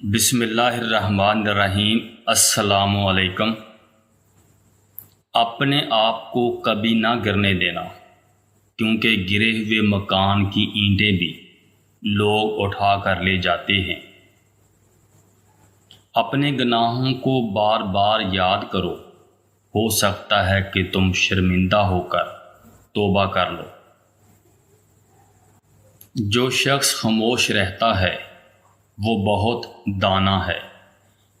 بسم اللہ الرحمن الرحیم۔ السلام علیکم۔ اپنے آپ کو کبھی نہ گرنے دینا، کیونکہ گرے ہوئے مکان کی اینٹیں بھی لوگ اٹھا کر لے جاتے ہیں۔ اپنے گناہوں کو بار بار یاد کرو، ہو سکتا ہے کہ تم شرمندہ ہو کر توبہ کر لو۔ جو شخص خاموش رہتا ہے وہ بہت دانا ہے،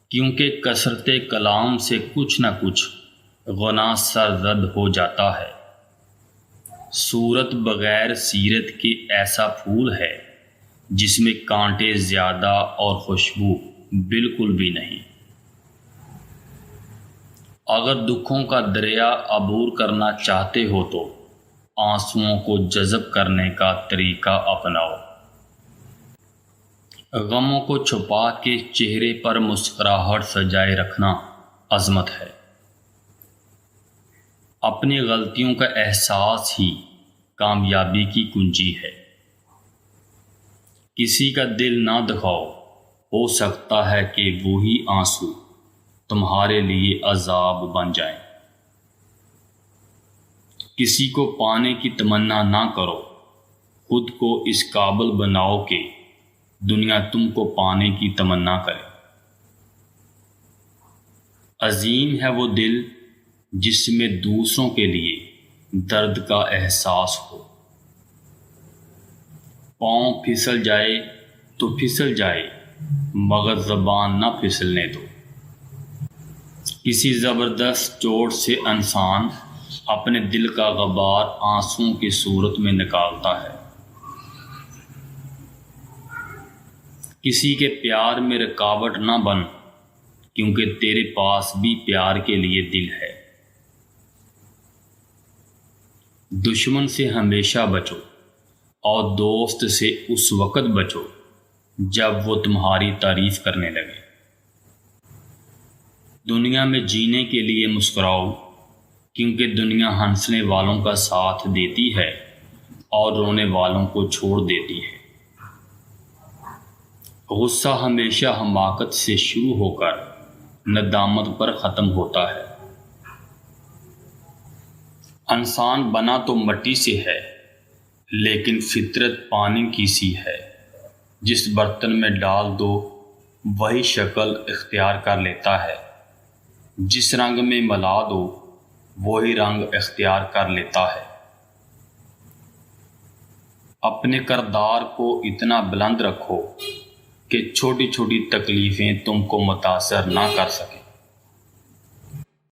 کیونکہ کثرت کلام سے کچھ نہ کچھ گناہ سرزد ہو جاتا ہے۔ صورت بغیر سیرت کے ایسا پھول ہے جس میں کانٹے زیادہ اور خوشبو بالکل بھی نہیں۔ اگر دکھوں کا دریا عبور کرنا چاہتے ہو تو آنسوؤں کو جذب کرنے کا طریقہ اپناؤ۔ غموں کو چھپا کے چہرے پر مسکراہٹ سجائے رکھنا عظمت ہے۔ اپنی غلطیوں کا احساس ہی کامیابی کی کنجی ہے۔ کسی کا دل نہ دکھاؤ، ہو سکتا ہے کہ وہی آنسو تمہارے لیے عذاب بن جائیں۔ کسی کو پانے کی تمنا نہ کرو، خود کو اس قابل بناؤ کہ دنیا تم کو پانے کی تمنا کرے۔ عظیم ہے وہ دل جس میں دوسروں کے لیے درد کا احساس ہو۔ پاؤں پھسل جائے تو پھسل جائے، مگر زبان نہ پھسلنے دو۔ کسی زبردست چوٹ سے انسان اپنے دل کا غبار آنسوؤں کی صورت میں نکالتا ہے۔ کسی کے پیار میں رکاوٹ نہ بن، کیونکہ تیرے پاس بھی پیار کے لیے دل ہے۔ دشمن سے ہمیشہ بچو اور دوست سے اس وقت بچو جب وہ تمہاری تعریف کرنے لگے۔ دنیا میں جینے کے لیے مسکراؤ، کیونکہ دنیا ہنسنے والوں کا ساتھ دیتی ہے اور رونے والوں کو چھوڑ دیتی ہے۔ غصہ ہمیشہ حماقت سے شروع ہو کر ندامت پر ختم ہوتا ہے۔ انسان بنا تو مٹی سے ہے، لیکن فطرت پانی کی سی ہے۔ جس برتن میں ڈال دو وہی شکل اختیار کر لیتا ہے، جس رنگ میں ملا دو وہی رنگ اختیار کر لیتا ہے۔ اپنے کردار کو اتنا بلند رکھو کہ چھوٹی چھوٹی تکلیفیں تم کو متاثر نہ کر سکیں۔